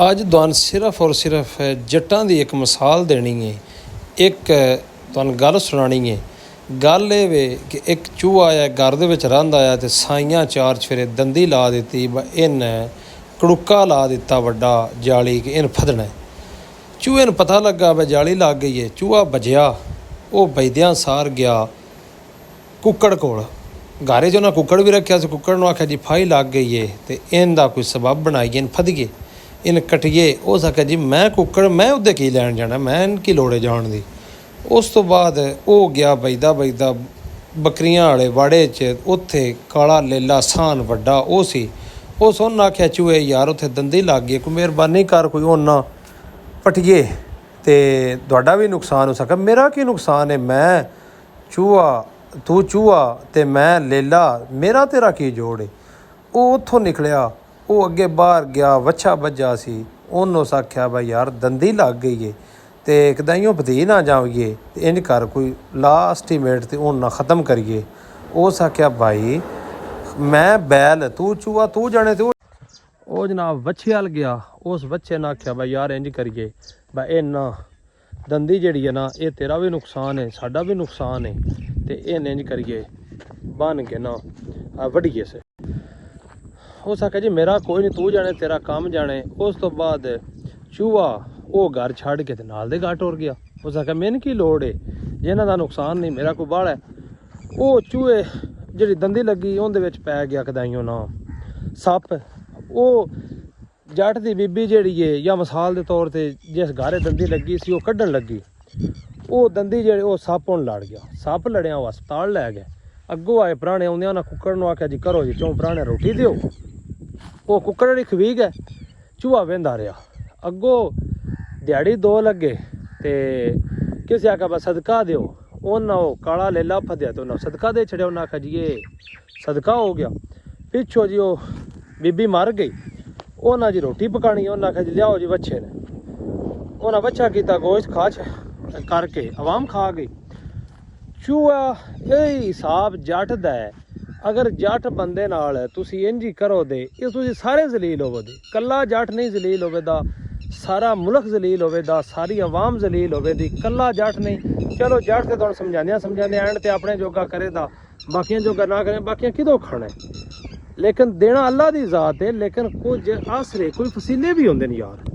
ਅੱਜ ਤੁਹਾਨੂੰ ਸਿਰਫ ਔਰ ਸਿਰਫ ਜੱਟਾਂ ਦੀ ਇੱਕ ਮਿਸਾਲ ਦੇਣੀ ਹੈ। ਇੱਕ ਤੁਹਾਨੂੰ ਗੱਲ ਸੁਣਾਣੀ ਹੈ। ਗੱਲ ਇਹ ਵੇ ਕਿ ਇੱਕ ਚੂਹਾ ਆਇਆ ਘਰ ਦੇ ਵਿੱਚ ਰਹਿੰਦਾ ਆਇਆ ਅਤੇ ਸਾਈਆਂ ਚਾਰ ਚਫੇਰੇ ਦੰਦੀ ਲਾ ਦਿੱਤੀ। ਇਹਨੇ ਕੜੁੱਕਾ ਲਾ ਦਿੱਤਾ ਵੱਡਾ ਜਾਲੀ ਕਿ ਇਹਨੂੰ ਫੜਨਾ। ਚੂਹੇ ਨੂੰ ਪਤਾ ਲੱਗਾ ਵੀ ਜਾਲੀ ਲੱਗ ਗਈ ਹੈ। ਚੂਹਾ ਭੱਜਿਆ, ਉਹ ਭੱਜਦਿਆਂ ਸਾਰ ਗਿਆ ਕੁੱਕੜ ਕੋਲ। ਘਰ 'ਚ ਉਹਨਾਂ ਕੁੱਕੜ ਵੀ ਰੱਖਿਆ ਸੀ। ਕੁੱਕੜ ਨੂੰ ਆਖਿਆ ਜੀ ਫਾਈ ਲੱਗ ਗਈ ਹੈ ਅਤੇ ਇਹਦਾ ਕੋਈ ਸਬਬ ਬਣਾਈਏ, ਇਹਨੂੰ ਫੜੀਏ, ਇਹਨੂੰ ਕੱਟੀਏ। ਉਸ ਆਖਿਆ ਜੀ ਮੈਂ ਕੁੱਕੜ ਮੈਂ ਉਹਦੇ ਕੀ ਲੈਣ ਜਾਣਾ, ਮੈਂ ਕੀ ਲੋੜ ਹੈ ਜਾਣ ਦੀ। ਉਸ ਤੋਂ ਬਾਅਦ ਉਹ ਗਿਆ ਵੱਜਦਾ ਬੱਕਰੀਆਂ ਵਾਲੇ ਵਾੜੇ 'ਚ। ਉੱਥੇ ਕਾਲਾ ਲੇਲਾ ਸਾਨ ਵੱਡਾ ਉਹ ਸੀ। ਉਸ ਉਹਨੇ ਆਖਿਆ ਚੂਹੇ ਯਾਰ ਉੱਥੇ ਦੰਦੀ ਲੱਗ ਗਈ, ਕੋਈ ਮਿਹਰਬਾਨੀ ਕਰ, ਕੋਈ ਉਹਨਾਂ ਪਟੀਏ ਅਤੇ ਤੁਹਾਡਾ ਵੀ ਨੁਕਸਾਨ ਹੋ ਸਕਦਾ। ਮੇਰਾ ਕੀ ਨੁਕਸਾਨ ਹੈ, ਮੈਂ ਚੂਹਾ ਤੂੰ ਚੂਹਾ ਅਤੇ ਮੈਂ ਲੇਲਾ, ਮੇਰਾ ਤੇਰਾ ਕੀ ਜੋੜ ਹੈ। ਉਹ ਉੱਥੋਂ ਨਿਕਲਿਆ, ਉਹ ਅੱਗੇ ਬਾਹਰ ਗਿਆ, ਵੱਛਾ ਵੱਜਾ ਸੀ। ਉਹਨੂੰ ਉਸ ਆਖਿਆ ਬਈ ਯਾਰ ਦੰਦੀ ਲੱਗ ਗਈ ਹੈ ਅਤੇ ਕਦਾਈਓ ਵਧੀ ਨਾ ਜਾਈਏ ਅਤੇ ਇੰਝ ਕਰ ਕੋਈ ਲਾਸਟੀਮੇਟ ਅਤੇ ਉਹਨਾਂ ਖ਼ਤਮ ਕਰੀਏ। ਉਸ ਆਖਿਆ ਭਾਈ ਮੈਂ ਬੈਲ, ਤੂੰ ਚੂਹਾ ਤੂੰ ਜਾਣੇ। ਤੇ ਉਹ ਜਨਾਬ ਵੱਛੇ ਵੱਲ ਗਿਆ। ਉਸ ਵੱਛੇ ਨੇ ਆਖਿਆ ਬਈ ਯਾਰ ਇੰਝ ਕਰੀਏ ਬਈ ਇਹ ਨਾ ਦੰਦੀ ਜਿਹੜੀ ਹੈ ਨਾ, ਇਹ ਤੇਰਾ ਵੀ ਨੁਕਸਾਨ ਹੈ ਸਾਡਾ ਵੀ ਨੁਕਸਾਨ ਹੈ, ਅਤੇ ਇਹ ਇੰਝ ਕਰੀਏ ਬੰਨ ਕੇ ਨਾ ਵੱਢੀਏ ਸੇ। ਉਸ ਆਖਿਆ ਜੀ ਮੇਰਾ ਕੋਈ ਨਹੀਂ, ਤੂੰ ਜਾਣੇ ਤੇਰਾ ਕੰਮ ਜਾਣੇ। ਉਸ ਤੋਂ ਬਾਅਦ ਚੂਹਾ ਉਹ ਘਰ ਛੱਡ ਕੇ ਤੇ ਨਾਲ ਦੇ ਘਰ ਟੁਰ ਗਿਆ। ਉਸ ਆਖਿਆ ਮੈਨੂੰ ਕੀ ਲੋੜ ਹੈ, ਜਿਹਨਾਂ ਦਾ ਨੁਕਸਾਨ ਨਹੀਂ, ਮੇਰਾ ਕੋਈ ਬਾਹਲਾ ਹੈ। ਉਹ ਚੂਹੇ ਜਿਹੜੀ ਦੰਦੀ ਲੱਗੀ ਉਹਦੇ ਵਿੱਚ ਪੈ ਗਿਆ ਕਦਾਈਓ ਨਾ ਸੱਪ। ਉਹ ਜੱਟ ਦੀ ਬੀਬੀ ਜਿਹੜੀ ਹੈ ਜਾਂ ਮਿਸਾਲ ਦੇ ਤੌਰ 'ਤੇ ਜਿਸ ਘਰ ਦੰਦੀ ਲੱਗੀ ਸੀ ਉਹ ਕੱਢਣ ਲੱਗੀ, ਉਹ ਦੰਦੀ ਜਿਹੜੇ ਉਹ ਸੱਪ ਹੁਣ ਲੜ ਗਿਆ। ਸੱਪ ਲੜਿਆ, ਉਹ ਹਸਪਤਾਲ ਲੈ ਗਏ। ਅੱਗੋਂ ਆਏ ਪ੍ਰਾਹੁਣੇ, ਆਉਂਦਿਆਂ ਉਹਨਾਂ ਕੁੱਕੜ ਨੂੰ ਆਖਿਆ ਜੀ ਕਰੋ ਜੀ ਚੋਂ ਪ੍ਰਾਹੁਣੇ ਰੋਟੀ ਦਿਓ। ਉਹ ਕੁੱਕੜ ਜਿਹੜੀ ਖਵੀ ਗਏ, ਚੂਹਾ ਵਹਿੰਦਾ ਰਿਹਾ। ਅੱਗੋਂ ਦਿਹਾੜੀ 2 ਲੱਗੇ ਅਤੇ ਕਿਸੇ ਆਖਿਆ ਬਸ ਸਦਕਾ ਦਿਓ। ਉਹਨਾਂ ਉਹ ਕਾਲਾ ਲੇਲਾ ਫਦਿਆ ਅਤੇ ਉਹਨਾਂ ਸਦਕਾ ਦੇ ਛੜਿਆ। ਉਹਨਾਂ ਆਖਿਆ ਜੀ ਇਹ ਸਦਕਾ ਹੋ ਗਿਆ। ਪਿੱਛੋਂ ਜੀ ਉਹ ਬੀਬੀ ਮਰ ਗਈ। ਉਹਨਾਂ ਜੀ ਰੋਟੀ ਪਕਾਣੀ, ਉਹਨਾਂ ਆਖਿਆ ਜੀ ਲਿਆਓ ਜੀ ਵੱਛੇ ਨੇ। ਉਹਨਾਂ ਵੱਛਾ ਕੀਤਾ, ਗੋਸ਼ਤ ਖਾ ਕਰਕੇ ਆਵਾਮ ਖਾ ਗਈ। ਚੂਹਾ ਇਹ ਹਿਸਾਬ ਜੱਟ ਦਾ ਹੈ। ਅਗਰ ਜੱਟ ਬੰਦੇ ਨਾਲ ਤੁਸੀਂ ਇੰਝ ਹੀ ਕਰੋ ਦੇ, ਇਹ ਤੁਸੀਂ ਸਾਰੇ ਜ਼ਲੀਲ ਹੋਵੋਗੇ। ਕੱਲਾ ਜੱਟ ਨਹੀਂ ਜ਼ਲੀਲ ਹੋਵੇਗਾ, ਸਾਰਾ ਮੁਲਕ ਜ਼ਲੀਲ ਹੋਵੇਗਾ, ਸਾਰੀ ਆਵਾਮ ਜ਼ਲੀਲ ਹੋਵੇਗੀ, ਕੱਲਾ ਜੱਟ ਨਹੀਂ। ਚਲੋ ਜੱਟ ਤੇ ਤੁਹਾਨੂੰ ਸਮਝਾਉਂਦੇ ਐਂਡ ਤੇ ਆਪਣੇ ਜੋਗਾ ਕਰੇ ਦਾ, ਬਾਕੀਆਂ ਜੋਗਾ ਨਾ ਕਰੇ, ਬਾਕੀਆਂ ਕਿਦੋਂ ਖਾਣਾ। ਲੇਕਿਨ ਦੇਣਾ ਅੱਲਾ ਦੀ ਜ਼ਾਤ ਹੈ। ਲੇਕਿਨ ਕੁਝ ਆਸਰੇ ਕੋਈ ਫਸੀਲੇ ਵੀ ਹੁੰਦੇ ਨੇ ਯਾਰ।